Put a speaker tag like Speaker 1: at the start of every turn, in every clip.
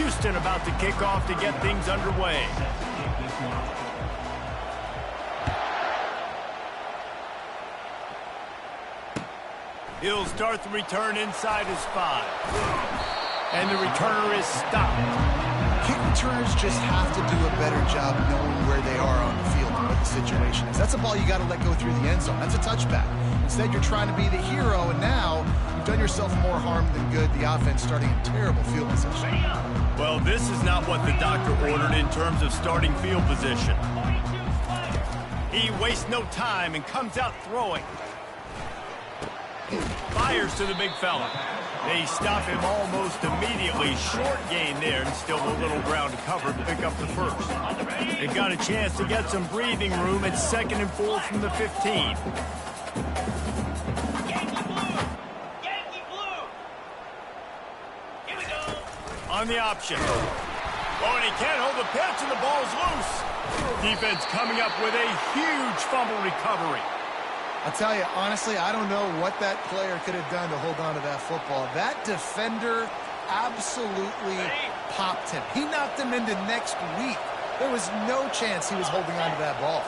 Speaker 1: Houston about to kick off to get things underway. He'll start the return inside his 5. And the returner is stopped.
Speaker 2: Kick returners just have to do a better job knowing where they are on the field and what the situation is. That's a ball you got to let go through the end zone. That's a touchback. Instead, you're trying to be the hero, and now you've done yourself more harm than good. The offense starting in terrible field position.
Speaker 1: Well, this is not what the doctor ordered in terms of starting field position. He wastes no time and comes out throwing. Fires to the big fella. They stop him almost immediately. Short gain there, and still a little ground to cover to pick up the first. They've got a chance to get some breathing room at 2nd and 4 from the 15. On the option. Oh, and he can't hold the pitch, and the ball's loose. Defense coming up with a huge fumble recovery.
Speaker 2: I'll tell you, honestly, I don't know what that player could have done to hold on to that football. That defender absolutely popped him. He knocked him into next week. There was no chance he was holding on to that ball.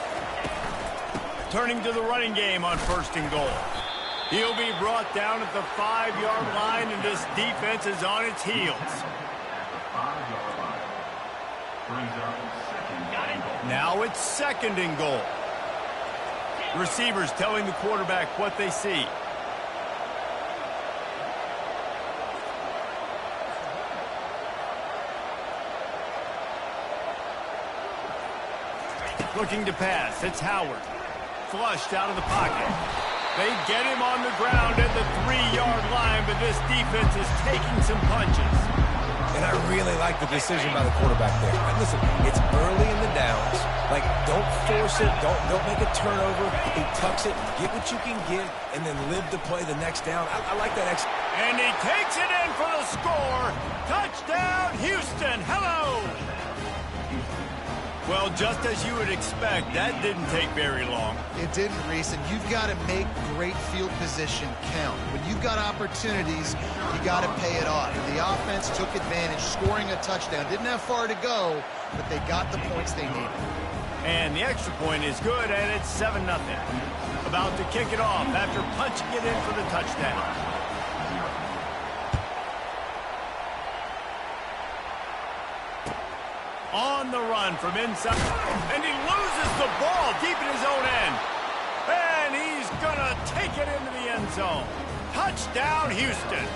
Speaker 1: Turning to the running game on 1st and goal. He'll be brought down at the 5-yard line, and this defense is on its heels. Now it's 2nd and goal. Receivers telling the quarterback what they see. Looking to pass. It's Howard. Flushed out of the pocket. They get him on the ground at the 3-yard line, but this defense is taking some punches.
Speaker 3: And I really like the decision by the quarterback there. And listen, it's early in the downs. Like, don't force it. Don't make a turnover. He tucks it, get what you can get, and then live to play the next down. I like that.
Speaker 1: And he takes it in for the score. Touchdown, Houston. Hello. Well, just as you would expect, that didn't take very long.
Speaker 2: It didn't, Reese, and you've got to make great field position count. When you've got opportunities, you got to pay it off. And the offense took advantage, scoring a touchdown. Didn't have far to go, but they got the points they needed.
Speaker 1: And the extra point is good, and it's 7-0. About to kick it off after punching it in for the touchdown. On the run from inside, and he loses the ball deep in his own end. And he's gonna take it into the end zone. Touchdown, Houston.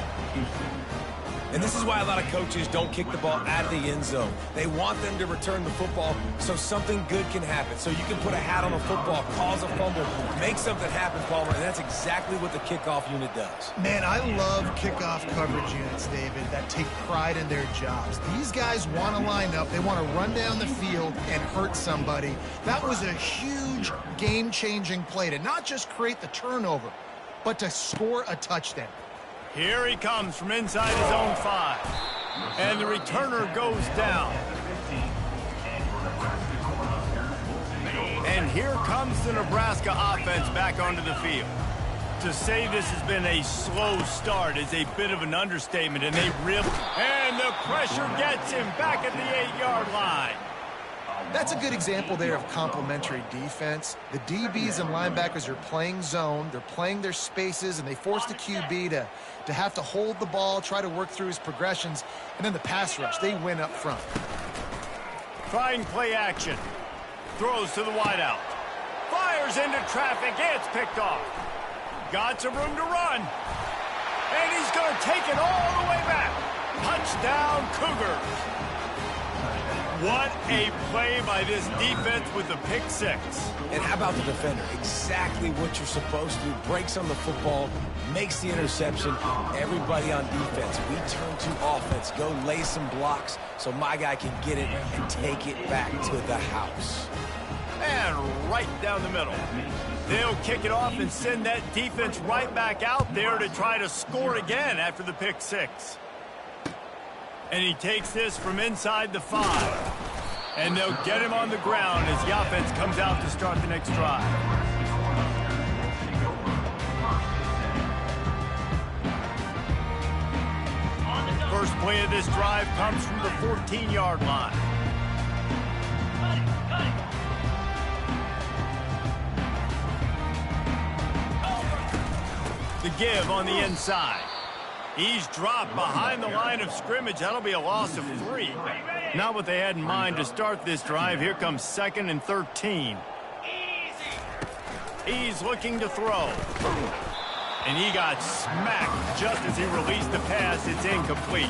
Speaker 3: And this is why a lot of coaches don't kick the ball out of the end zone. They want them to return the football so something good can happen. So you can put a hat on a football, cause a fumble, make something happen, Palmer, and that's exactly what the kickoff unit does.
Speaker 2: Man, I love kickoff coverage units, David, that take pride in their jobs. These guys want to line up. They want to run down the field and hurt somebody. That was a huge game-changing play to not just create the turnover, but to score a touchdown.
Speaker 1: Here he comes from inside his own 5. And the returner goes down. And here comes the Nebraska offense back onto the field. To say this has been a slow start is a bit of an understatement, and they really... And the pressure gets him back at the 8-yard line.
Speaker 2: That's a good example there of complementary defense. The DBs and linebackers are playing zone, they're playing their spaces, and they force the QB to have to hold the ball, try to work through his progressions, and then the pass rush, they win up front.
Speaker 1: Trying play action. Throws to the wideout. Fires into traffic, it's picked off. Got some room to run. And he's going to take it all the way back. Touchdown, Cougars. What a play by this defense with the pick 6.
Speaker 3: And how about the defender? Exactly what you're supposed to do. Breaks on the football, makes the interception. Everybody on defense, we turn to offense. Go lay some blocks so my guy can get it and take it back to the house.
Speaker 1: And right down the middle. They'll kick it off and send that defense right back out there to try to score again after the pick 6. And he takes this from inside the 5. And they'll get him on the ground as the offense comes out to start the next drive. First play point of this drive comes from the 14-yard line. The give on the inside. He's dropped behind the line of scrimmage. That'll be a loss of 3. Not what they had in mind to start this drive. Here comes 2nd and 13. He's looking to throw. And he got smacked just as he released the pass. It's incomplete.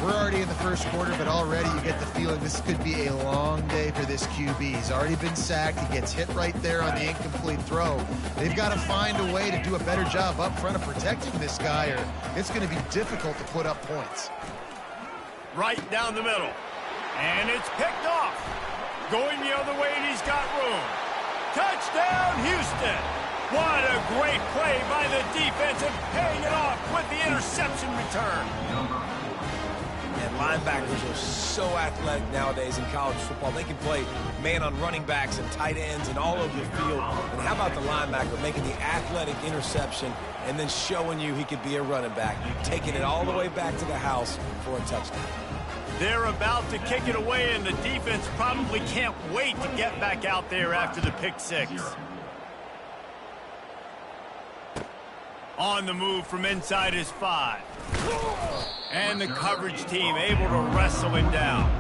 Speaker 2: We're already in the first quarter, but already you get the feeling this could be a long day for this QB. He's already been sacked. He gets hit right there on the incomplete throw. They've got to find a way to do a better job up front of protecting this guy, or it's going to be difficult to put up points.
Speaker 1: Right down the middle. And it's picked off. Going the other way, and he's got room. Touchdown, Houston. What a great play by the defense and paying it off with the interception return.
Speaker 3: And linebackers are so athletic nowadays in college football. They can play man on running backs and tight ends and all over the field. And how about the linebacker making the athletic interception and then showing you he could be a running back, taking it all the way back to the house for a touchdown.
Speaker 1: They're about to kick it away, and the defense probably can't wait to get back out there after the pick 6. On the move from inside his 5. And the coverage team able to wrestle him down.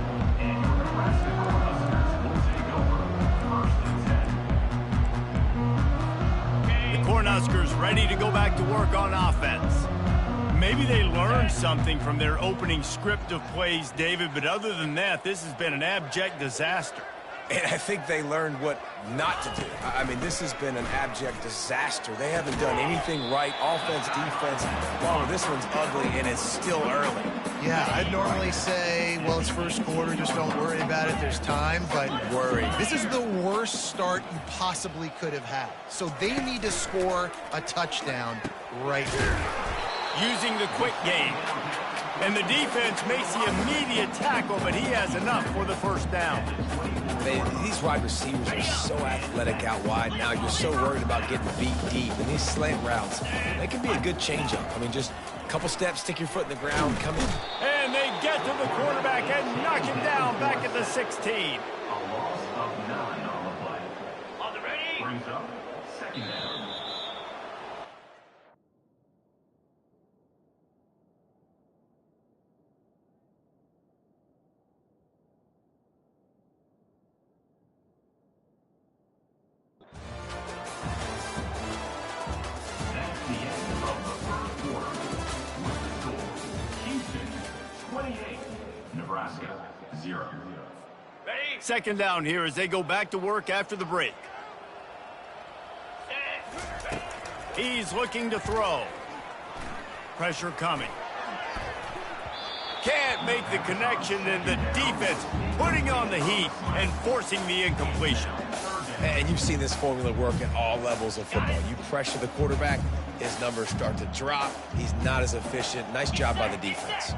Speaker 1: The Cornhuskers ready to go back to work on offense. Maybe they learned something from their opening script of plays, David, but other than that, this has been an abject disaster.
Speaker 3: And I think they learned what not to do. I mean, this has been an abject disaster. They haven't done anything right, offense, defense. Oh, this one's ugly, and it's still early.
Speaker 2: Yeah, I'd normally say, well, it's first quarter, just don't worry about it, there's time, but this is the worst start you possibly could have had. So they need to score a touchdown right here.
Speaker 1: Using the quick game. And the defense makes the immediate tackle, but he has enough for the first down.
Speaker 3: These wide receivers are so athletic out wide now. You're so worried about getting beat deep. And these slant routes, they can be a good changeup. I mean, just a couple steps, stick your foot in the ground, come in.
Speaker 1: And they get to the quarterback and knock him down back at the 16.
Speaker 4: A loss of 9 on the play. On the ready. Brings up 2nd down. Nebraska, 0.
Speaker 1: Ready? 2nd down here as they go back to work after the break. He's looking to throw. Pressure coming. Can't make the connection, and the defense putting on the heat and forcing the incompletion.
Speaker 3: And you've seen this formula work at all levels of football. You pressure the quarterback, his numbers start to drop. He's not as efficient. Nice job by the defense.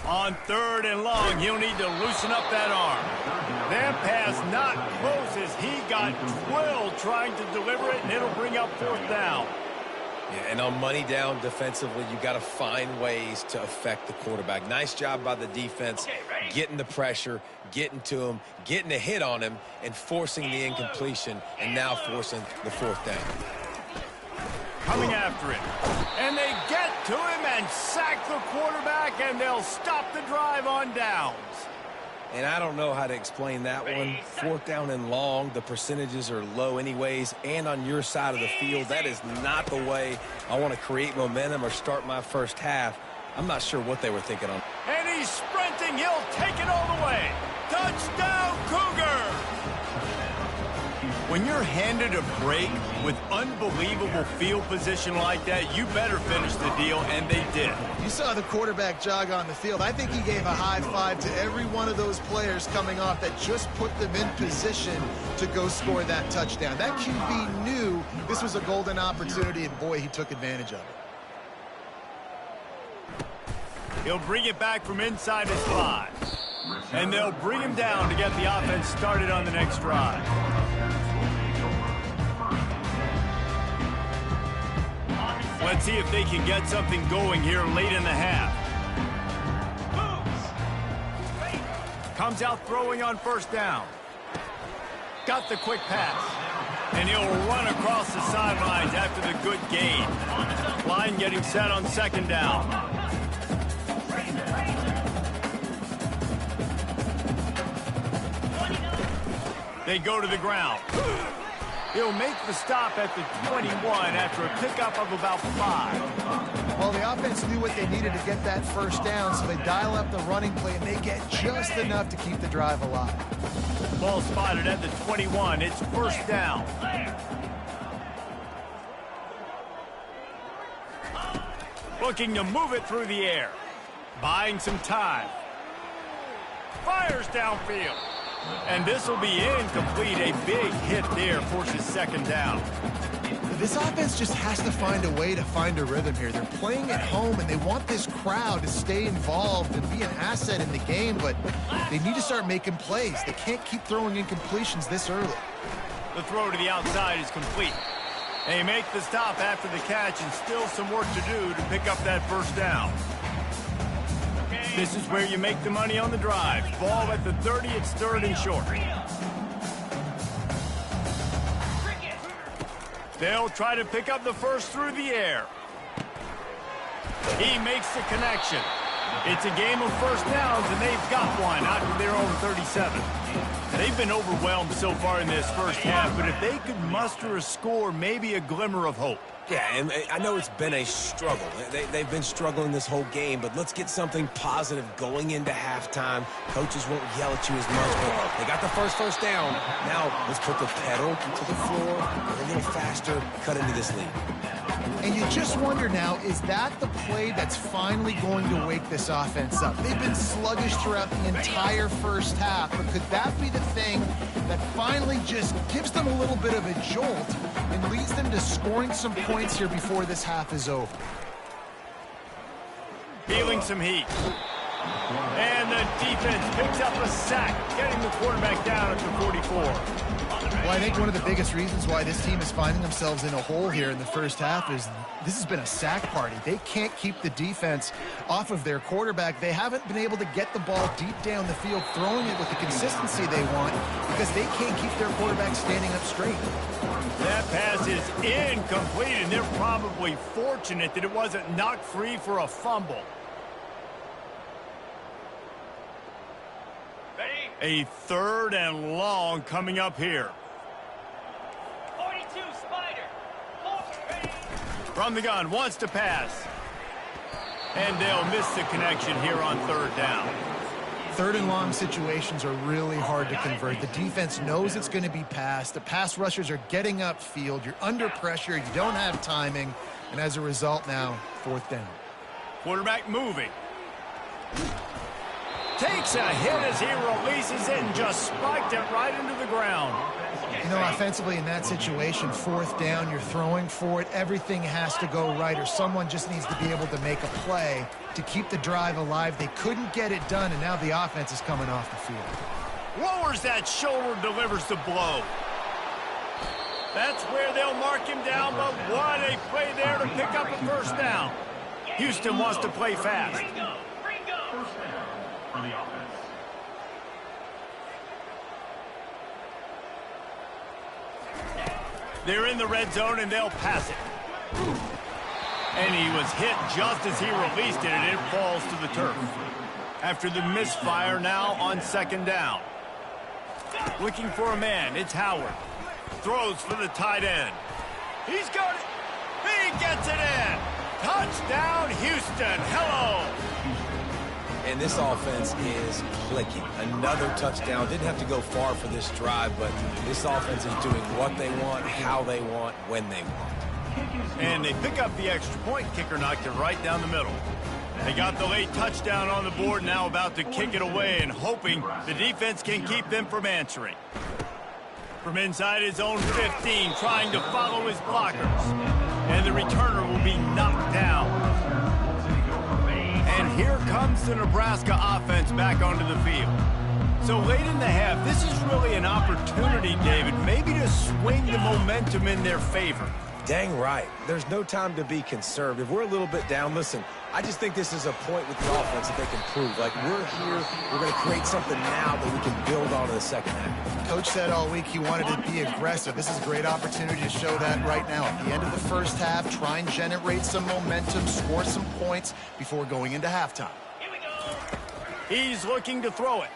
Speaker 1: On 3rd and long, he'll need to loosen up that arm. That pass not close as he got drilled trying to deliver it, and it'll bring up 4th down.
Speaker 3: Yeah, and on money down defensively, you got to find ways to affect the quarterback. Nice job by the defense, getting the pressure, getting to him, getting a hit on him, and forcing the incompletion, and now forcing the 4th down.
Speaker 1: Coming after him. And they get to him and sack the quarterback, and they'll stop the drive on downs.
Speaker 3: And I don't know how to explain that one. 4th down and long, the percentages are low anyways, and on your side of the field, that is not the way I want to create momentum or start my first half. I'm not sure what they were thinking on.
Speaker 1: And he's sprinting. He'll take it all the way. Touchdown, Cougar! When you're handed a break with unbelievable field position like that, you better finish the deal, and they did.
Speaker 2: You saw the quarterback jog on the field. I think he gave a high five to every one of those players coming off that just put them in position to go score that touchdown. That QB knew this was a golden opportunity, and boy, he took advantage of it.
Speaker 1: He'll bring it back from inside his 5. And they'll bring him down to get the offense started on the next drive. Let's see if they can get something going here late in the half. Comes out throwing on first down. Got the quick pass. And he'll run across the sidelines after the good gain. Line getting set on second down. They go to the ground. He'll make the stop at the 21 after a pickup of about 5.
Speaker 2: Well, the offense knew what they needed to get that first down, so they dial up the running play, and they get just enough to keep the drive alive.
Speaker 1: Ball spotted at the 21. It's first down. Looking to move it through the air. Buying some time. Fires downfield. And this will be incomplete. A big hit there forces second down.
Speaker 2: This offense just has to find a way to find a rhythm here. They're playing at home, and they want this crowd to stay involved and be an asset in the game, but they need to start making plays. They can't keep throwing incompletions this early.
Speaker 1: The throw to the outside is complete. They make the stop after the catch, and still some work to do to pick up that first down. This is where you make the money on the drive. Ball at the 30, it's third and short. They'll try to pick up the first through the air. He makes the connection. It's a game of first downs, and they've got one out of their own 37. They've been overwhelmed so far in this first half, but if they could muster a score, maybe a glimmer of hope.
Speaker 3: Yeah, and I know it's been a struggle. They've been struggling this whole game, but let's get something positive going into halftime. Coaches won't yell at you as much, but they got the first down. Now, let's put the pedal to the floor, get a little faster, cut into this lead.
Speaker 2: And you just wonder now, is that the play that's finally going to wake this offense up? They've been sluggish throughout the entire first half, but could that be the thing that finally just gives them a little bit of a jolt and leads them to scoring some points here before this half is over?
Speaker 1: Feeling some heat. And the defense picks up a sack, getting the quarterback down at the 44.
Speaker 2: Well, I think one of the biggest reasons why this team is finding themselves in a hole here in the first half is this has been a sack party. They can't keep the defense off of their quarterback. They haven't been able to get the ball deep down the field, throwing it with the consistency they want because they can't keep their quarterback standing up straight.
Speaker 1: That pass is incomplete, and they're probably fortunate that it wasn't knocked free for a fumble. A third and long coming up here.
Speaker 5: 42 Spider.
Speaker 1: From the gun, wants to pass. And they'll miss the connection here on third down.
Speaker 2: Third and long situations are really hard to convert. The defense knows it's going to be passed. The pass rushers are getting upfield. You're under pressure. You don't have timing. And as a result now, fourth down.
Speaker 1: Quarterback moving. Takes a hit as he releases it and just spiked it right into the ground.
Speaker 2: You know, offensively in that situation, fourth down, you're throwing for it. Everything has to go right, or someone just needs to be able to make a play to keep the drive alive. They couldn't get it done, and now the offense is coming off the field.
Speaker 1: Lowers that shoulder, delivers the blow. That's where they'll mark him down, but what a play there to pick up a first down. Houston wants to play fast.
Speaker 4: For the offense.
Speaker 1: They're in the red zone, and they'll pass it. And he was hit just as he released it, and it falls to the turf. After the misfire, now on second down. Looking for a man, it's Howard. Throws for the tight end. He's got it. He gets it in. Touchdown, Houston. Hello.
Speaker 3: And this offense is clicking. Another touchdown. Didn't have to go far for this drive, but this offense is doing what they want, how they want, when they want.
Speaker 1: And they pick up the extra point. Kicker knocked it right down the middle. They got the late touchdown on the board, now about to kick it away and hoping the defense can keep them from answering. From inside his own 15, trying to follow his blockers. And the returner will be knocked down. And here comes the Nebraska offense back onto the field. So late in the half, this is really an opportunity, David, maybe to swing the momentum in their favor.
Speaker 3: Dang right. There's no time to be conservative. We're a little bit down. Listen, I just think this is a point with the offense that they can prove. Like, we're here, we're going to create something now that we can build on in the second half.
Speaker 2: Coach said all week he wanted to be aggressive. This is a great opportunity to show that right now. At the end of the first half, try and generate some momentum, score some points before going into halftime.
Speaker 5: Here we go.
Speaker 1: He's looking to throw it.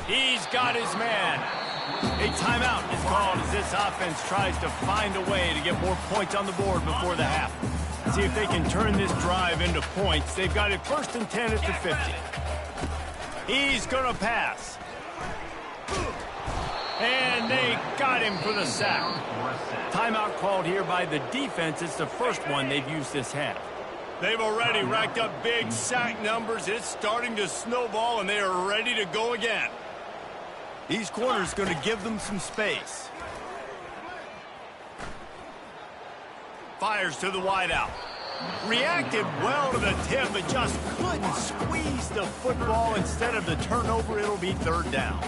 Speaker 1: He's got his man. A timeout is called as this offense tries to find a way to get more points on the board before the half. See if they can turn this drive into points. They've got it 1st and 10 at the 50. He's going to pass. And they got him for the sack. Timeout called here by the defense. It's the first one they've used this half. They've already racked up big sack numbers. It's starting to snowball, and they are ready to go again. These corners going to give them some space. Fires to the wideout. Reacted well to the tip, but just couldn't squeeze the football. Instead of the turnover, it'll be 3rd down.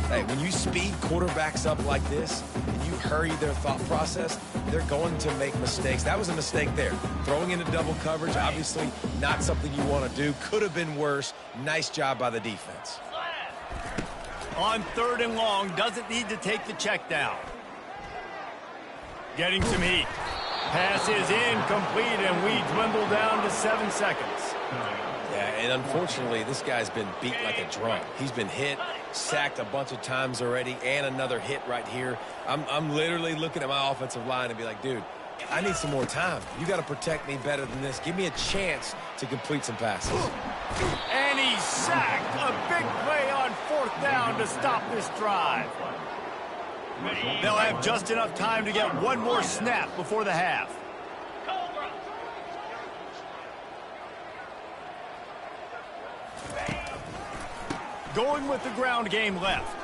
Speaker 3: Hey, when you speed quarterbacks up like this, and you hurry their thought process, they're going to make mistakes. That was a mistake there. Throwing into double coverage, obviously not something you want to do. Could have been worse. Nice job by the defense.
Speaker 1: On 3rd and long, doesn't need to take the check down. Getting some heat. Pass is incomplete, and we dwindle down to 7 seconds.
Speaker 3: Yeah, and unfortunately, this guy's been beat like a drum. He's been hit, sacked a bunch of times already, and another hit right here. I'm literally looking at my offensive line and be like, dude, I need some more time. You got to protect me better than this. Give me a chance to complete some passes.
Speaker 1: And he's sacked. A big play on 4th down to stop this drive. They'll have just enough time to get one more snap before the half. Going with the ground game left.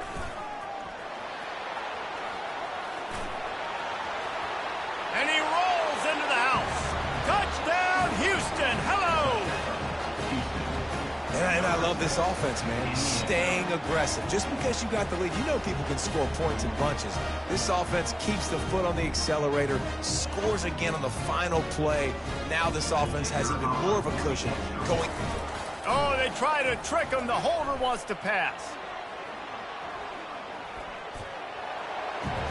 Speaker 1: And he rolls into the house. Touchdown, Houston. Hello.
Speaker 3: And I love this offense, man. Staying aggressive. Just because you got the lead, you know people can score points in bunches. This offense keeps the foot on the accelerator, scores again on the final play. Now this offense has even more of a cushion going.
Speaker 1: Oh, they try to trick him. The holder wants to pass.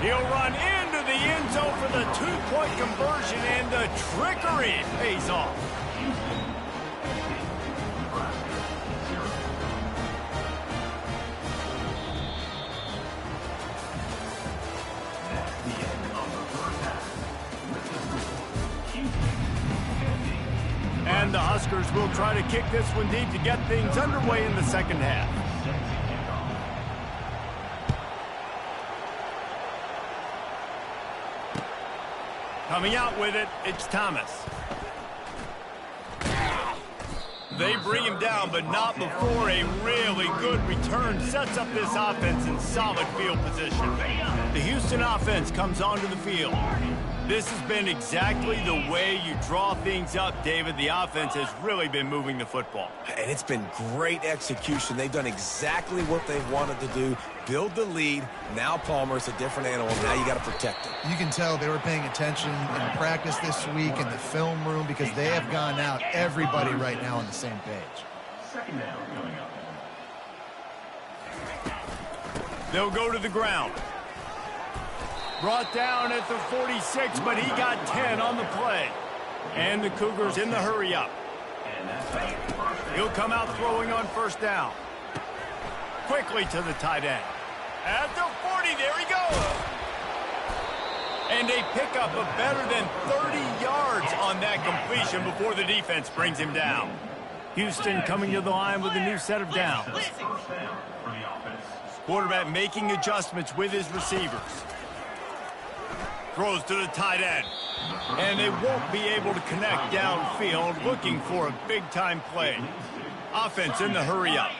Speaker 1: He'll run into the end zone for the 2-point conversion, and the trickery pays off. And the Huskers will try to kick this one deep to get things underway in the second half. Coming out with it, it's Thomas. They bring him down, but not before a really good return sets up this offense in solid field position. The Houston offense comes onto the field. This has been exactly the way you draw things up, David. The offense has really been moving the football.
Speaker 3: And it's been great execution. They've done exactly what they've wanted to do. Build the lead. Now Palmer's a different animal. Now you got to protect him.
Speaker 2: You can tell they were paying attention in practice this week in the film room because they have gone out, everybody right now on the same page.
Speaker 4: 2nd down coming up.
Speaker 1: They'll go to the ground. Brought down at the 46, but he got 10 on the play. And the Cougars in the hurry-up. He'll come out throwing on 1st down. Quickly to the tight end. At the 40, there he goes. And a pickup of better than 30 yards on that completion before the defense brings him down. Houston coming to the line with a new set of downs. Quarterback making adjustments with his receivers. Throws to the tight end. And they won't be able to connect downfield, looking for a big-time play. Offense in the hurry-up.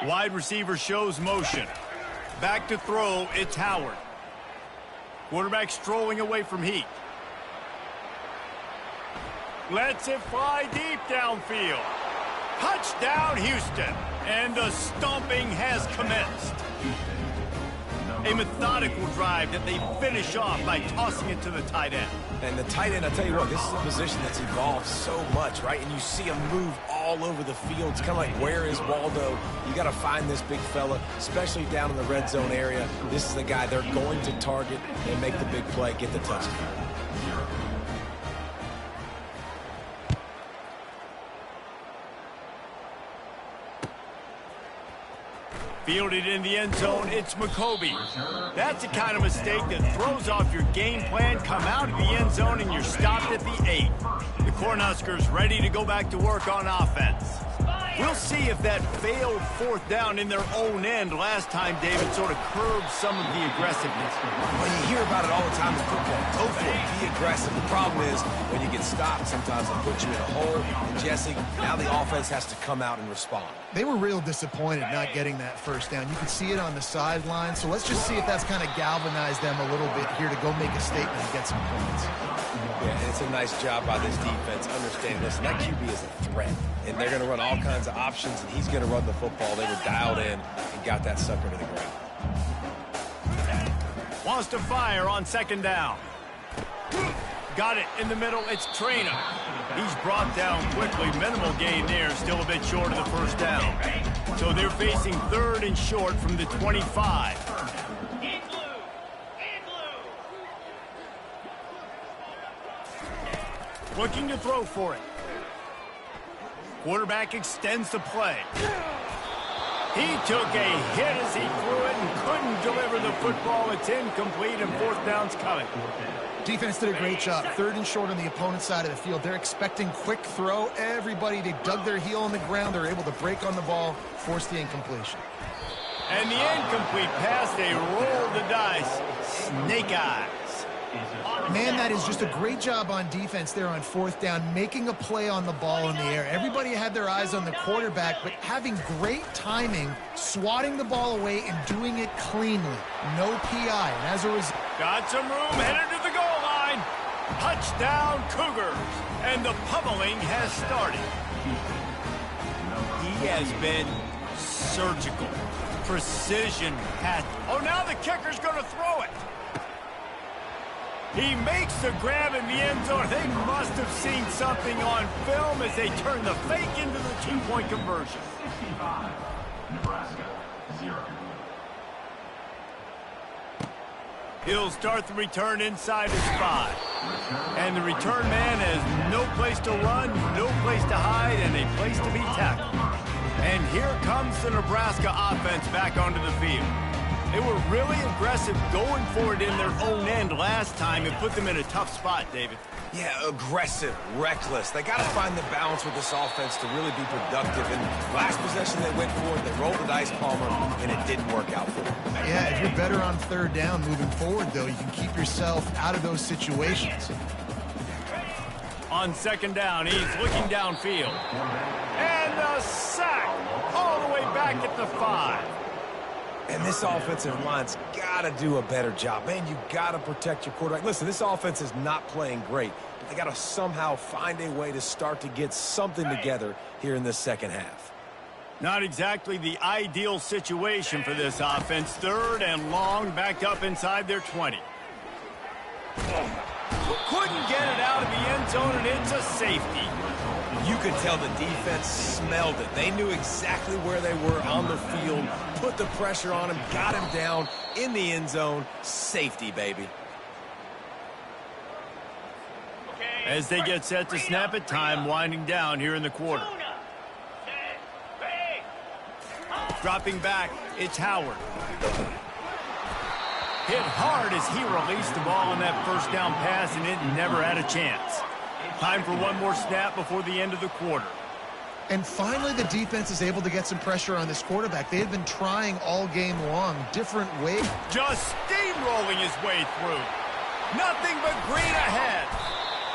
Speaker 1: Wide receiver shows motion. Back to throw, it's Howard. Quarterback strolling away from Heat. Lets it fly deep downfield. Touchdown, Houston. And the stomping has commenced. A methodical drive that they finish off by tossing it to the tight end.
Speaker 3: And the tight end, I'll tell you what, this is a position that's evolved so much, right? And you see him move all over the field. It's kind of like, where is Waldo? You got to find this big fella, especially down in the red zone area. This is the guy they're going to target and make the big play, get the touchdown.
Speaker 1: Fielded in the end zone, it's McCoby. That's the kind of mistake that throws off your game plan. Come out of the end zone and you're stopped at the 8. The Cornhuskers ready to go back to work on offense. We'll see if that failed fourth down in their own end last time, David, sort of curbed some of the aggressiveness.
Speaker 3: Well, you hear about it all the time in football. Go for it. Be aggressive. The problem is when you get stopped, sometimes it puts you in a hole. And, Jesse, now the offense has to come out and respond.
Speaker 2: They were real disappointed not getting that first down. You could see it on the sideline. So let's just see if that's kind of galvanized them a little bit here to go make a statement and get some points.
Speaker 3: Yeah, and it's a nice job by this defense understanding, listen, that QB is a threat. And they're going to run all kinds of options, and he's going to run the football. They were dialed in and got that sucker to the ground.
Speaker 1: Wants to fire on second down. Got it in the middle. It's Trainer. He's brought down quickly. Minimal gain there. Still a bit short of the first down. So they're facing third and short from the 25. Looking to throw for it. Quarterback extends the play. He took a hit as he threw it and couldn't deliver the football. It's incomplete and fourth down's coming.
Speaker 2: Defense did a great job. Third and short on the opponent's side of the field. They're expecting quick throw. Everybody, they dug their heel on the ground. They're able to break on the ball, force the incompletion.
Speaker 1: And the incomplete pass, they roll the dice. Snake eyes.
Speaker 2: Man, that is just a great job on defense there on fourth down, making a play on the ball in the air. Everybody had their eyes on the quarterback, but having great timing, swatting the ball away and doing it cleanly. No PI. And as a result...
Speaker 1: Got some room, headed to the goal line. Touchdown, Cougars. And the pummeling has started. He has been surgical. Precision. Oh, now the kicker's going to throw it. He makes the grab in the end zone. They must have seen something on film as they turn the fake into the two-point conversion.
Speaker 4: 65, Nebraska, 0.
Speaker 1: He'll start the return inside his 5. And the return man has no place to run, no place to hide, and a place to be tackled. And here comes the Nebraska offense back onto the field. They were really aggressive going for it in their own end last time. It put them in a tough spot, David.
Speaker 3: Yeah, aggressive, reckless. They got to find the balance with this offense to really be productive. And last possession they went for it, they rolled the dice, Palmer, and it didn't work out for them.
Speaker 2: Yeah, if you're better on third down moving forward, though, you can keep yourself out of those situations.
Speaker 1: On second down, he's looking downfield. And a sack all the way back at the 5.
Speaker 3: And this offensive line's got to do a better job. Man, you got to protect your quarterback. Listen, this offense is not playing great, but they got to somehow find a way to start to get something together here in this second half.
Speaker 1: Not exactly the ideal situation for this offense. Third and long, backed up inside their 20. Couldn't get it out of the end zone, and it's a safety.
Speaker 3: You could tell the defense smelled it. They knew exactly where they were on the field, put the pressure on him, got him down in the end zone. Safety, baby.
Speaker 1: As they get set to snap it, time winding down here in the quarter. Dropping back, it's Howard. Hit hard as he released the ball on that first down pass, and it never had a chance. Time for one more snap before the end of the quarter.
Speaker 2: And finally, the defense is able to get some pressure on this quarterback. They had been trying all game long, different ways.
Speaker 1: Just steamrolling his way through. Nothing but green ahead.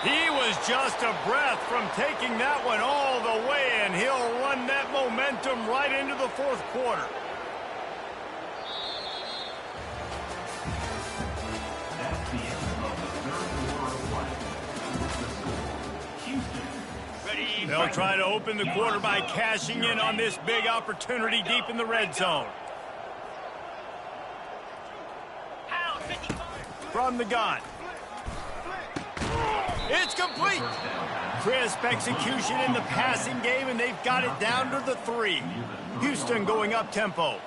Speaker 1: He was just a breath from taking that one all the way, and he'll run that momentum right into the fourth quarter.
Speaker 4: That's the end of the third quarter of play. Houston.
Speaker 1: They'll try to open the quarter by cashing in on this big opportunity deep in the red zone. from the gun. It's complete. Crisp execution in the passing game, and they've got it down to the 3. Houston going up-tempo.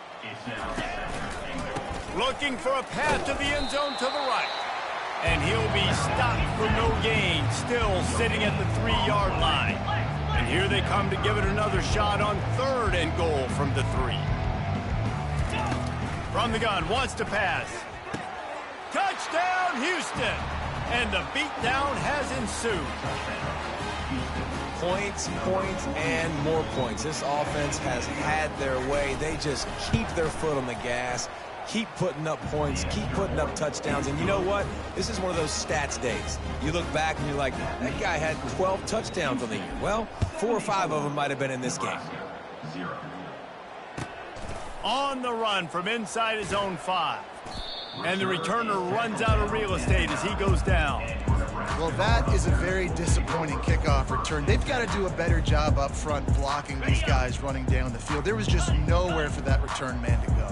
Speaker 1: Looking for a path to the end zone to the right. And he'll be stopped for no gain, still sitting at the 3-yard line. And here they come to give it another shot on 3rd and goal from the 3. From the gun, wants to pass. Touchdown, Houston! And the beatdown has ensued.
Speaker 3: Points, points, and more points. This offense has had their way. They just keep their foot on the gas, keep putting up points, keep putting up touchdowns. And you know what? This is one of those stats days. You look back and you're like, that guy had 12 touchdowns on the year. Well, 4 or 5 of them might have been in this game.
Speaker 1: On the run from inside his own 5. And the returner runs out of real estate as he goes down.
Speaker 2: Well, that is a very disappointing kickoff return. They've got to do a better job up front blocking these guys running down the field. There was just nowhere for that return man to go.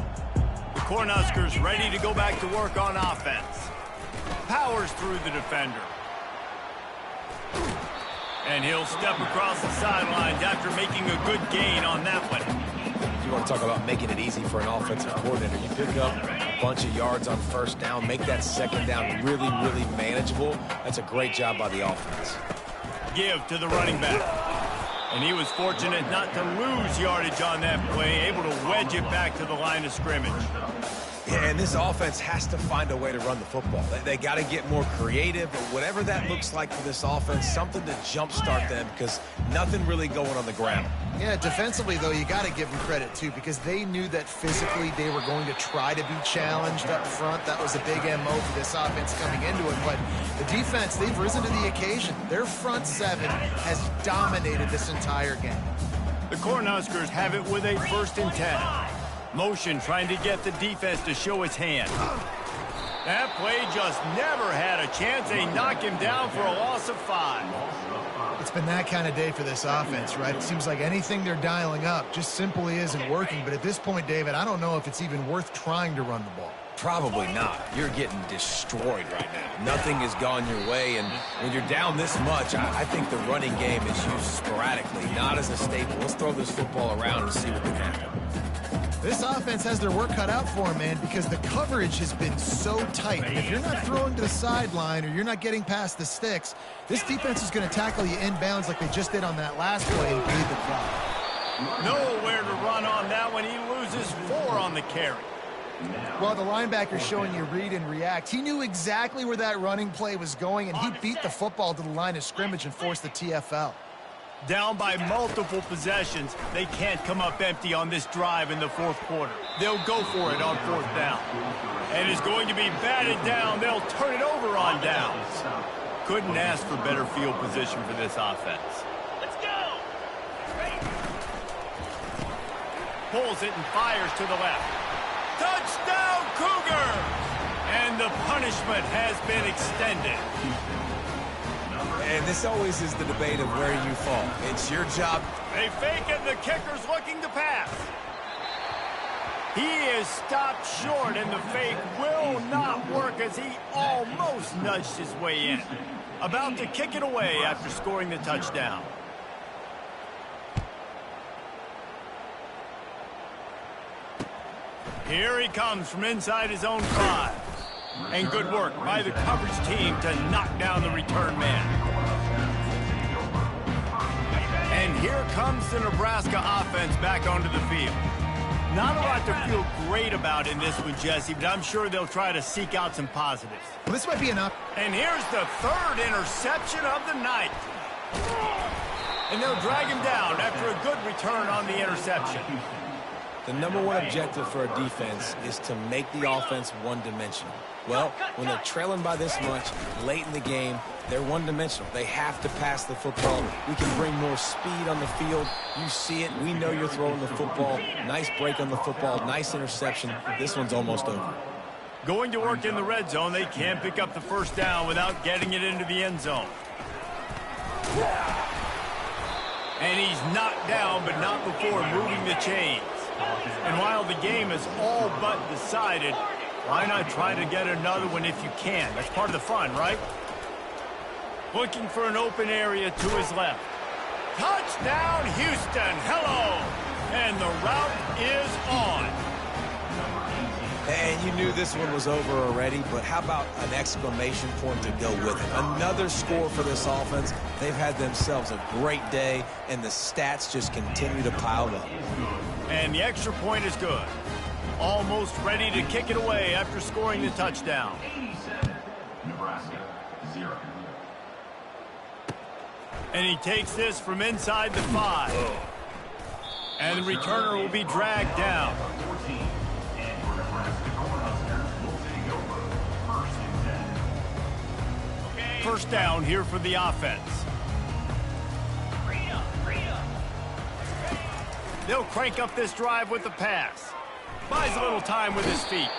Speaker 1: The Cornhuskers ready to go back to work on offense. Powers through the defender. And he'll step across the sidelines after making a good gain on that one.
Speaker 3: You want to talk about making it easy for an offensive coordinator. You pick up a bunch of yards on 1st down, make that 2nd down really, really manageable. That's a great job by the offense.
Speaker 1: Give to the running back. And he was fortunate not to lose yardage on that play, able to wedge it back to the line of scrimmage.
Speaker 3: Yeah, and this offense has to find a way to run the football. They got to get more creative, but whatever that looks like for this offense, something to jumpstart them because nothing really going on the ground.
Speaker 2: Yeah, defensively, though, you got to give them credit, too, because they knew that physically they were going to try to be challenged up front. That was a big MO for this offense coming into it. But the defense, they've risen to the occasion. Their front 7 has dominated this entire game.
Speaker 1: The Cornhuskers have it with a 1st and 10. Motion trying to get the defense to show its hand. That play just never had a chance. They knock him down for a loss of 5.
Speaker 2: It's been that kind of day for this offense, right? It seems like anything they're dialing up just simply isn't working. But at this point, David, I don't know if it's even worth trying to run the ball.
Speaker 3: Probably not. You're getting destroyed right now. Nothing has gone your way, and when you're down this much, I think the running game is used sporadically, not as a staple. Let's throw this football around and see what can happen.
Speaker 2: This offense has their work cut out for them, man, because the coverage has been so tight. And if you're not throwing to the sideline or you're not getting past the sticks, this defense is going to tackle you inbounds like they just did on that last play and bleed the clock.
Speaker 1: Nowhere to run on that one. He loses 4 on the carry.
Speaker 2: Well, the linebacker's showing you read and react. He knew exactly where that running play was going, and he beat the football to the line of scrimmage and forced the TFL.
Speaker 1: Down by multiple possessions, they can't come up empty on this drive in the 4th quarter. They'll go for it on 4th down. And it's going to be batted down. They'll turn it over on downs. Couldn't ask for better field position for this offense.
Speaker 5: Let's go! Ready?
Speaker 1: Pulls it and fires to the left. Touchdown, Cougars! And the punishment has been extended.
Speaker 3: And this always is the debate of where you fall. It's your job.
Speaker 1: They fake it, the kicker's looking to pass. He is stopped short, and the fake will not work as he almost nudged his way in. About to kick it away after scoring the touchdown. Here he comes from inside his own 5. And good work by the coverage team to knock down the return man. And here comes the Nebraska offense back onto the field. Not a lot to feel great about in this one, Jesse, but I'm sure they'll try to seek out some positives.
Speaker 2: Well, this might be enough.
Speaker 1: And here's the 3rd interception of the night. And they'll drag him down after a good return on the interception.
Speaker 3: The #1 objective for a defense is to make the offense one-dimensional. Well, when they're trailing by this much late in the game, they're one-dimensional. They have to pass the football. We can bring more speed on the field. You see it. We know you're throwing the football. Nice break on the football. Nice interception. This one's almost over.
Speaker 1: Going to work in the red zone, they can't pick up the 1st down without getting it into the end zone. And he's knocked down, but not before moving the chains. And while the game is all but decided, Why not try to get another one if you can? That's part of the fun, right? Looking for an open area to his left. Touchdown, Houston. Hello. And the route is on.
Speaker 3: And you knew this one was over already, but how about an exclamation point to go with it? Another score for this offense. They've had themselves a great day, and the stats just continue to pile up.
Speaker 1: And the extra point is good. Almost ready to kick it away after scoring the touchdown.
Speaker 4: 87, Nebraska, 0.
Speaker 1: And he takes this from inside the 5. And the returner will be dragged down.
Speaker 4: 14, and for Nebraska Cornhuskers will take over 1st and 10.
Speaker 1: First down here for the offense. They'll crank up this drive with the pass. Buys a little time with his feet.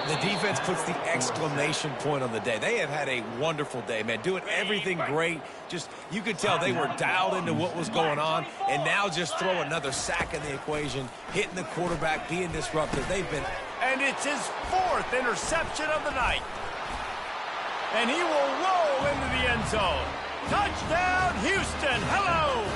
Speaker 3: The defense puts the exclamation point on the day. They have had a wonderful day, man. Doing everything great. Just, you could tell they were dialed into what was going on. And now just throw another sack in the equation. Hitting the quarterback, being disruptive. They've been...
Speaker 1: And it's his 4th interception of the night. And he will roll into the end zone. Touchdown, Houston. Hello.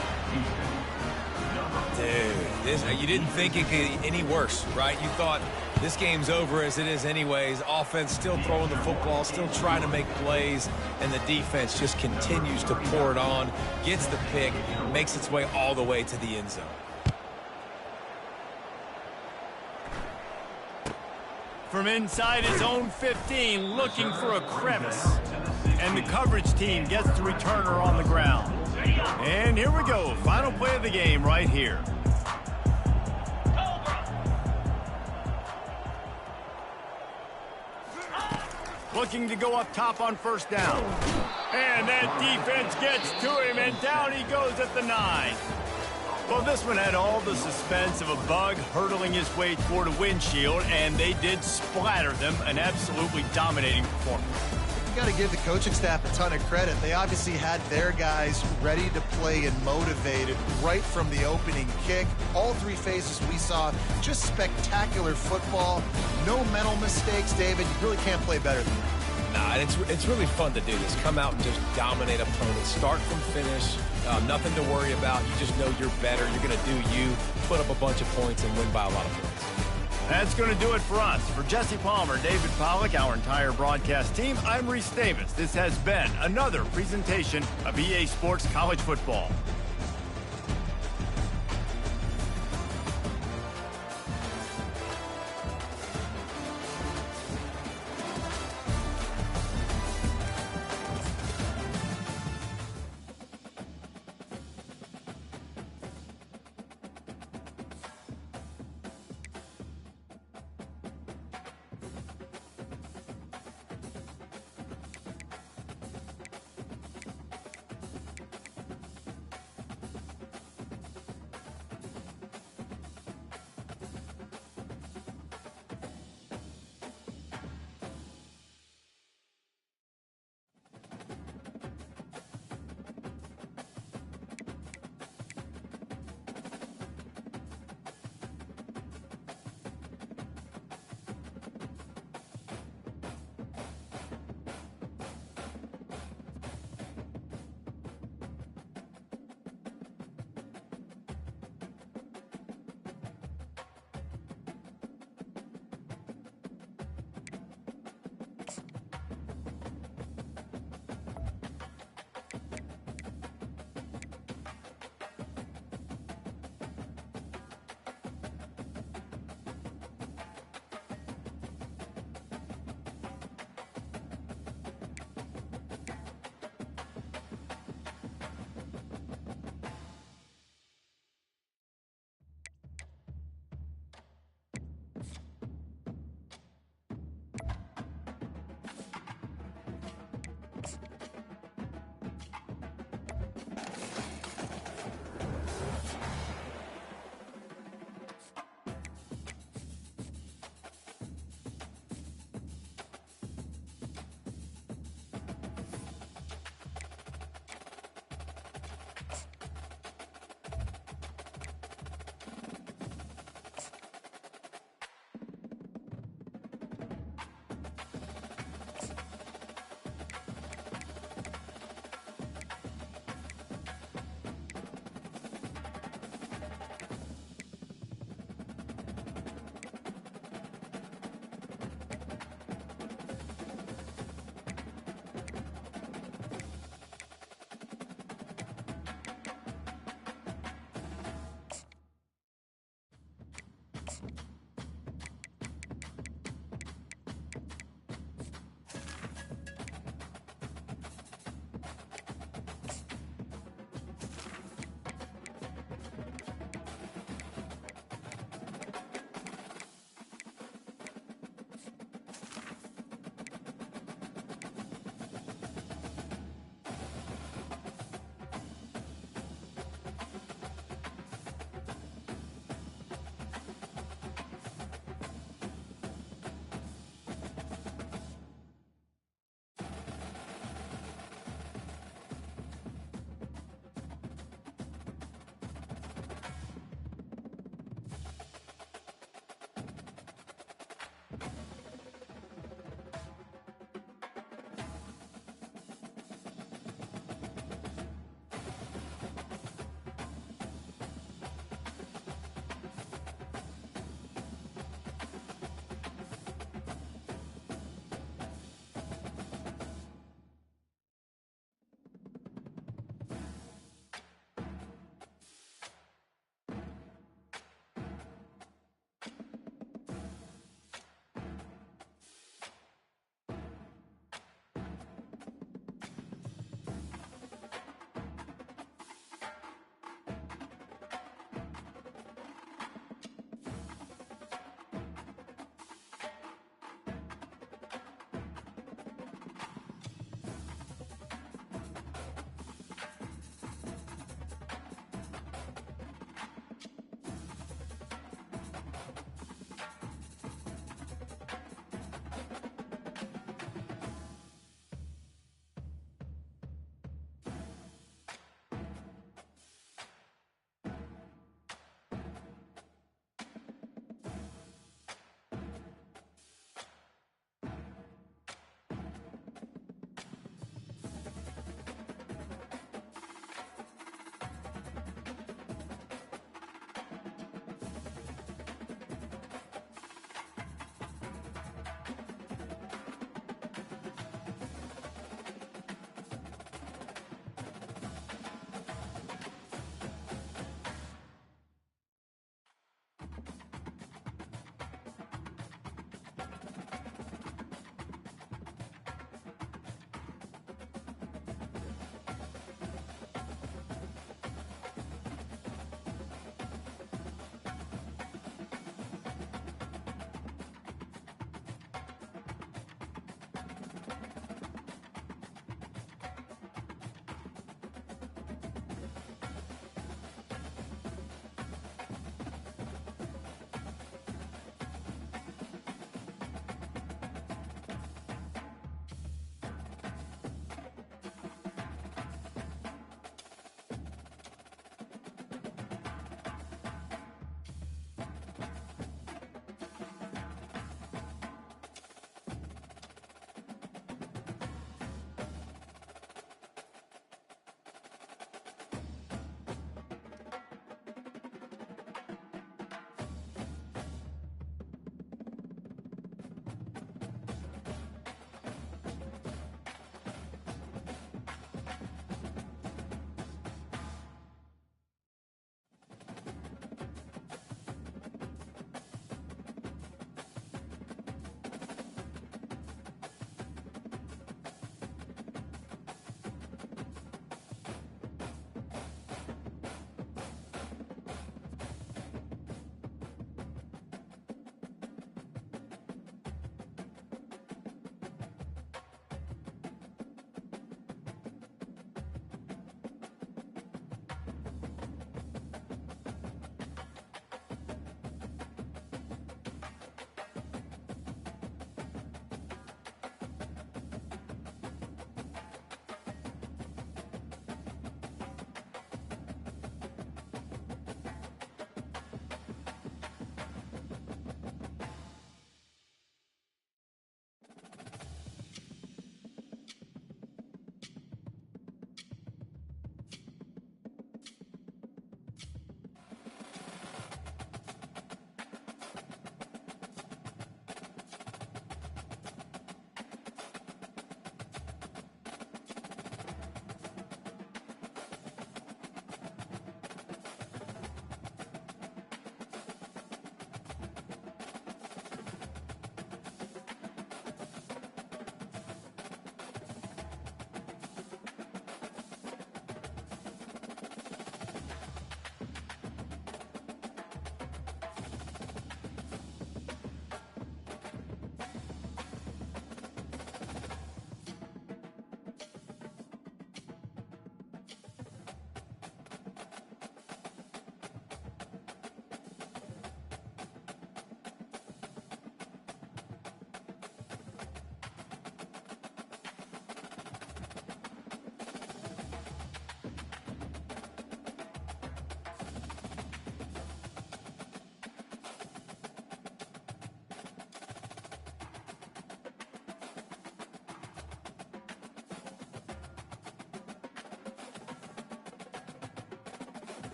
Speaker 3: Dude, you didn't think it could get any worse, right? You thought this game's over as it is anyways. Offense still throwing the football, still trying to make plays, and the defense just continues to pour it on, gets the pick, makes its way all the way to the end zone.
Speaker 1: From inside his own 15, looking for a crevice. And the coverage team gets the returner on the ground. And here we go, final play of the game right here. Looking to go up top on first down. And that defense gets to him, and down he goes at the 9. Well, this one had all the suspense of a bug hurtling his way toward a windshield, and they did splatter them, an absolutely dominating performance.
Speaker 2: Got to give the coaching staff a ton of credit. They obviously had their guys ready to play and motivated right from the opening kick. All 3 phases we saw, just spectacular football. No mental mistakes, David. You really can't play better than that.
Speaker 3: Nah, it's really fun to do this. Come out and just dominate opponents. Start from finish. Nothing to worry about. You just know you're better. You're going to do you, put up a bunch of points, and win by a lot of points.
Speaker 1: That's going to do it for us. For Jesse Palmer, David Pollack, our entire broadcast team, I'm Reese Davis. This has been another presentation of EA Sports College Football.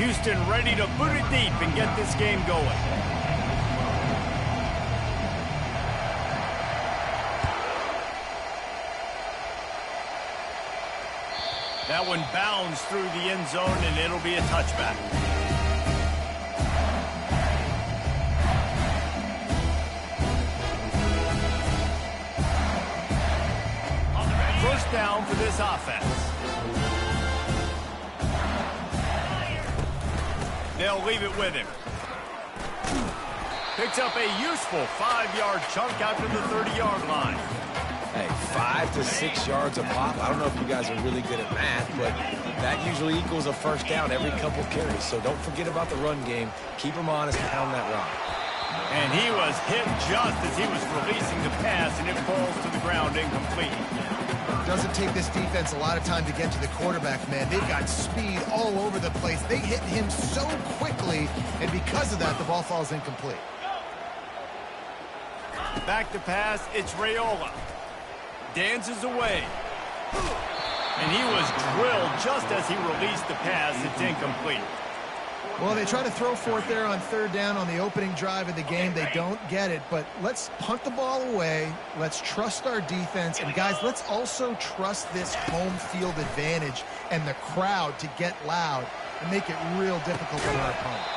Speaker 1: Houston ready to boot it deep and get this game going. That one bounds through the end zone, and it'll be a touchback. First down for this offense. They'll leave it with him. Picks up a useful 5-yard chunk out to the 30-yard line.
Speaker 3: Hey, 5 to 6 yards a pop. I don't know if you guys are really good at math, but that usually equals a first down every couple carries. So don't forget about the run game. Keep them honest and pound that rock.
Speaker 1: And he was hit just as he was releasing the pass, and it falls to the ground incomplete.
Speaker 2: Doesn't take this defense a lot of time to get to the quarterback, man. They've got speed all over the place. They hit him so quickly, and because of that, the ball falls incomplete.
Speaker 1: Back to pass, it's Raiola. Dances away. And he was drilled just as he released the pass. It's incomplete.
Speaker 2: Well, they try to throw for it there on third down on the opening drive of the game. They don't get it, but let's punt the ball away. Let's trust our defense. And, guys, let's also trust this home field advantage and the crowd to get loud and make it real difficult for our opponent.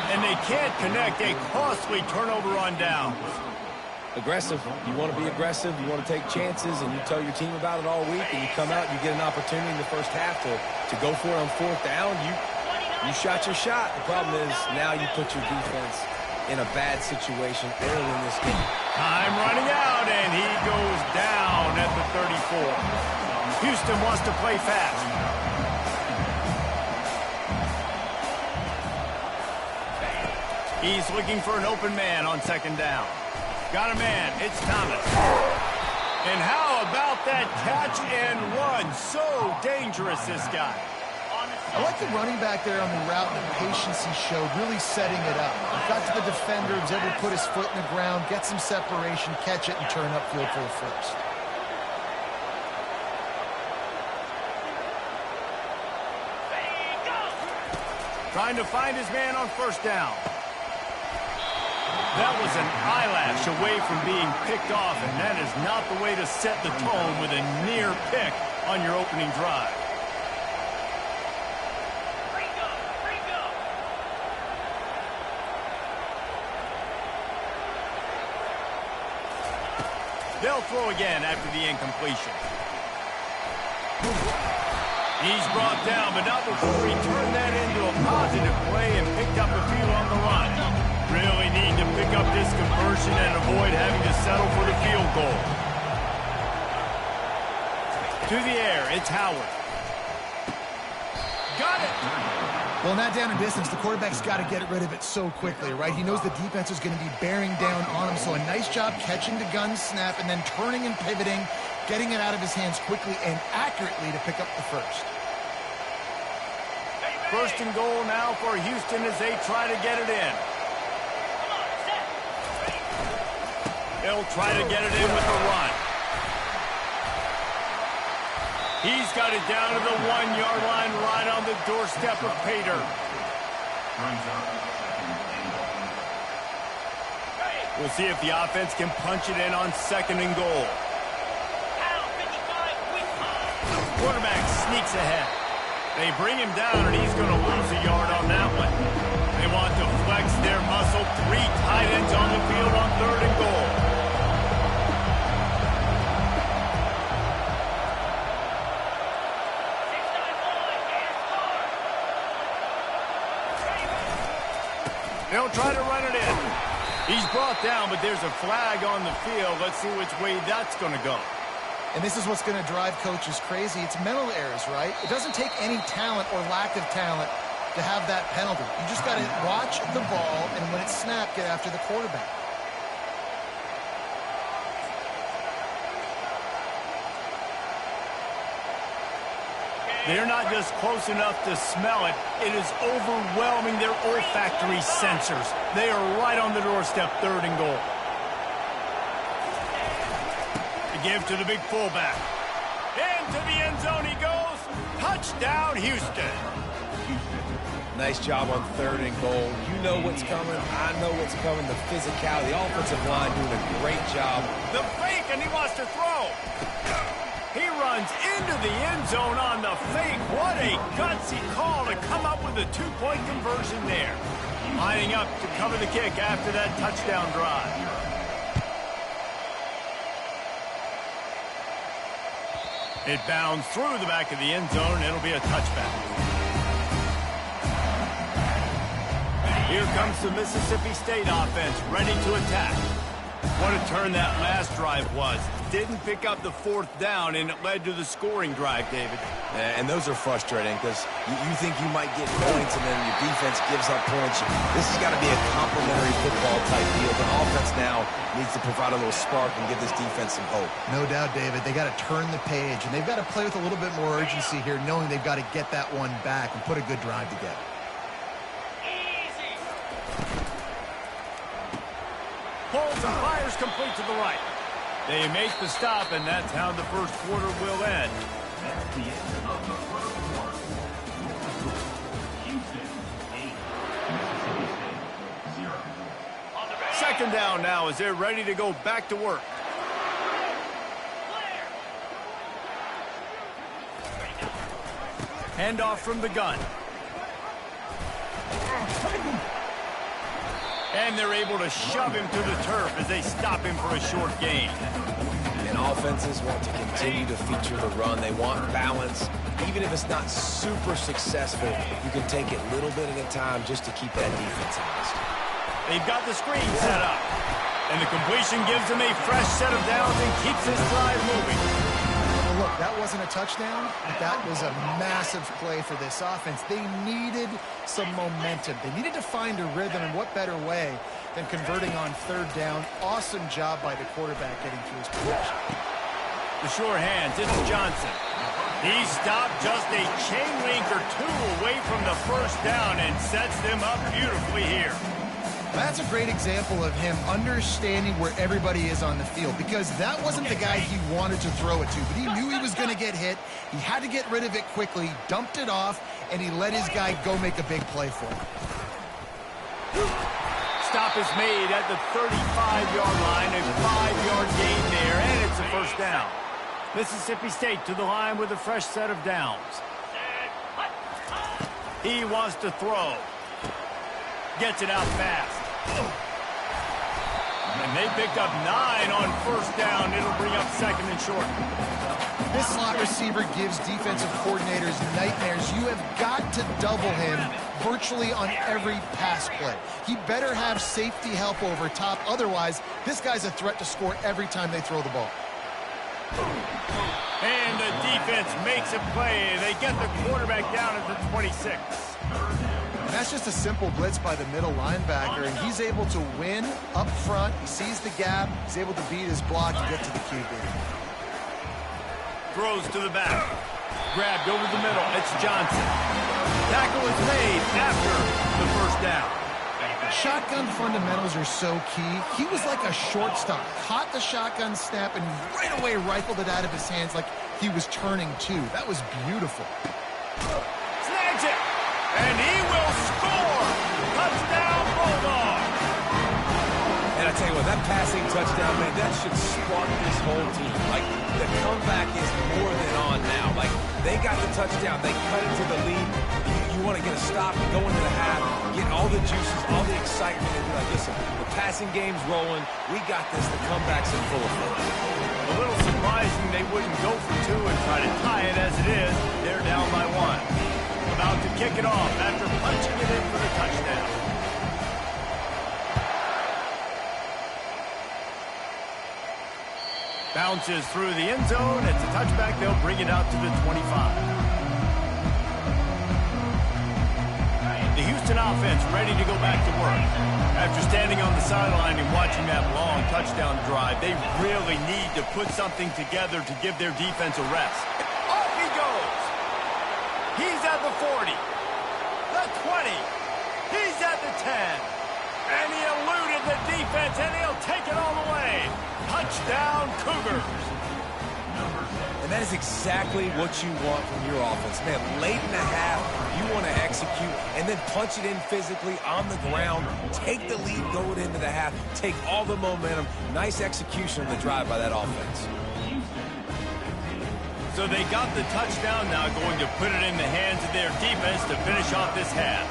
Speaker 1: And they can't connect a costly turnover on downs.
Speaker 3: Aggressive. You want to be aggressive. You want to take chances, and you tell your team about it all week, and you come out and you get an opportunity in the first half to go for it on fourth down. You shot your shot. The problem is now you put your defense in a bad situation early in this game.
Speaker 1: Time running out, and he goes down at the 34. Houston wants to play fast. He's looking for an open man on second down. Got a man. It's Thomas. And how about that catch and run? So dangerous, this guy.
Speaker 2: I like the running back there on the route, the patience he showed, really setting it up. He got to the defender, was able to put his foot in the ground, get some separation, catch it, and turn upfield for the first.
Speaker 1: Trying to find his man on first down. That was an eyelash away from being picked off, and that is not the way to set the tone with a near pick on your opening drive. They'll throw again after the incompletion. He's brought down, but not before he turned that into a positive play and picked up a few on the run. Really need to pick up this conversion and avoid having to settle for the field goal. To the air, it's Howard. Got it!
Speaker 2: Well, not down in distance. The quarterback's got to get rid of it so quickly, right? He knows the defense is going to be bearing down on him, so a nice job catching the gun snap and then turning and pivoting, getting it out of his hands quickly and accurately to pick up the first.
Speaker 1: First and goal now for Houston as they try to get it in. They'll try to get it in with the run. He's got it down to the 1-yard line right on the doorstep of Pater. We'll see if the offense can punch it in on second and goal. Quarterback sneaks ahead. They bring him down, and he's going to lose a yard on that one. They want to flex their muscle. 3 tight ends on the field on third and goal. They'll try to run it in. He's brought down, but there's a flag on the field. Let's see which way that's going to go.
Speaker 2: And this is what's going to drive coaches crazy. It's mental errors, right? It doesn't take any talent or lack of talent to have that penalty. You just got to watch the ball, and when it's snapped, get after the quarterback.
Speaker 1: They're not just close enough to smell it. It is overwhelming their olfactory sensors. They are right on the doorstep, third and goal. To give to the big fullback. Into the end zone he goes. Touchdown, Houston.
Speaker 3: Nice job on 3rd and goal. You know what's coming. I know what's coming. The physicality. The offensive line doing a great job.
Speaker 1: The fake, and he wants to throw. He runs into the end zone on the fake. What a gutsy call to come up with a 2-point conversion there. Lining up to cover the kick after that touchdown drive. It bounds through the back of the end zone. It'll be a touchback. Here comes the Mississippi State offense, ready to attack. What a turn that last drive was. Didn't pick up the 4th down, and it led to the scoring drive, David.
Speaker 3: And those are frustrating because you think you might get points, and then your defense gives up points. This has got to be a complimentary football type deal. The offense now needs to provide a little spark and give this defense some hope.
Speaker 2: No doubt, David. They got to turn the page, and they've got to play with a little bit more urgency here, knowing they've got to get that one back and put a good drive together.
Speaker 1: Pulls and fires complete to the right. They make the stop, and that's how the first quarter will end.
Speaker 4: That's the end of the first quarter. Houston 8, Mississippi State 0.
Speaker 5: On the ready.
Speaker 1: Second down now as they're ready to go back to work. Handoff from the gun. And they're able to shove him to the turf as they stop him for a short gain.
Speaker 3: And offenses want to continue to feature the run. They want balance. Even if it's not super successful, you can take it little bit at a time just to keep that defense honest.
Speaker 1: They've got the screen set up. And the completion gives them a fresh set of downs and keeps this drive moving.
Speaker 2: Well, look, that wasn't a touchdown, but that was a massive play for this offense. They needed some momentum. They needed to find a rhythm, and what better way than converting on 3rd down. Awesome job by the quarterback getting through his progression.
Speaker 1: The sure hands, it's Johnson. He stopped just a chain link or 2 away from the first down and sets them up beautifully here.
Speaker 2: That's a great example of him understanding where everybody is on the field, because that wasn't the guy he wanted to throw it to, but he knew he was going to get hit. He had to get rid of it quickly, dumped it off, and he let his guy go make a big play for him.
Speaker 1: Stop is made at the 35-yard line, a 5-yard gain there, and it's a first down. Mississippi State to the line with a fresh set of downs. He wants to throw. Gets it out fast. And they picked up 9 on first down. It'll bring up 2nd and short.
Speaker 2: This slot receiver gives defensive coordinators nightmares. You have got to double him virtually on every pass play. He better have safety help over top. Otherwise, this guy's a threat to score every time they throw the ball.
Speaker 1: And the defense makes a play. They get the quarterback down at the 26.
Speaker 2: And that's just a simple blitz by the middle linebacker, and he's able to win up front. He sees the gap. He's able to beat his block and get to the QB.
Speaker 1: Throws to the back. Grabbed over the middle. It's Johnson. Tackle is made after the first down.
Speaker 2: Shotgun fundamentals are so key. He was like a shortstop. Caught the shotgun snap and right away rifled it out of his hands like he was turning too. That was beautiful.
Speaker 1: Snags it. And he will score. Touchdown, Bulldog.
Speaker 3: And I tell you what, that passing touchdown, man, that should spark this whole team. Like, the comeback is more than on now. Like, they got the touchdown. They cut it to the lead. You want to get a stop and go into the half, get all the juices, all the excitement, and be like, listen, the passing game's rolling. We got this. The comeback's in full effect.
Speaker 1: A little surprising they wouldn't go for 2 and try to tie it as it is. They're down by 1. About to kick it off after punching it in for the touchdown. Bounces through the end zone. It's a touchback. They'll bring it out to the 25. The Houston offense ready to go back to work. After standing on the sideline and watching that long touchdown drive, they really need to put something together to give their defense a rest. Off he goes. He's at the 40, the 20. He's at the 10. And he eluded the defense, and he'll take it all the way. Touchdown, Cougars.
Speaker 3: And that is exactly what you want from your offense. Man, late in the half, you want to execute and then punch it in physically on the ground, take the lead going into the half, take all the momentum. Nice execution on the drive by that offense.
Speaker 1: So they got the touchdown, now going to put it in the hands of their defense to finish off this half.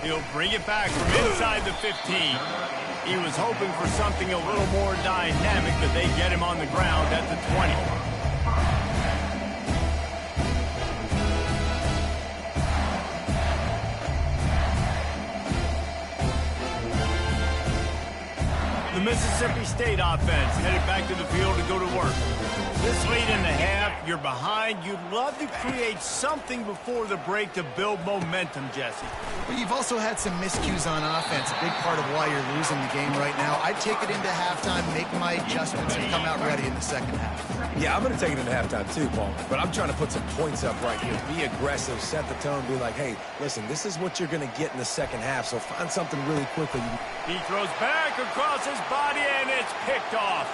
Speaker 1: He'll bring it back from inside the 15. He was hoping for something a little more dynamic, but they get him on the ground at the 20. The Mississippi State offense headed back to the field to go to work. This late in the half, you're behind. You'd love to create something before the break to build momentum, Jesse.
Speaker 2: But you've also had some miscues on offense, a big part of why you're losing the game right now. I'd take it into halftime, make my adjustments, and come out ready in the second half.
Speaker 3: Yeah, I'm going to take it into halftime too, Paul. But I'm trying to put some points up right here. Be aggressive, set the tone, be like, hey, listen, this is what you're going to get in the second half, so find something really quickly.
Speaker 1: He throws back across his body, and it's picked off.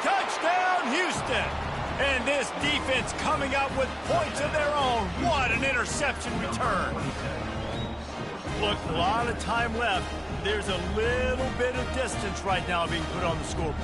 Speaker 1: Touchdown, Houston! And this defense coming up with points of their own. What an interception return. Look, a lot of time left. There's a little bit of distance right now being put on the scoreboard.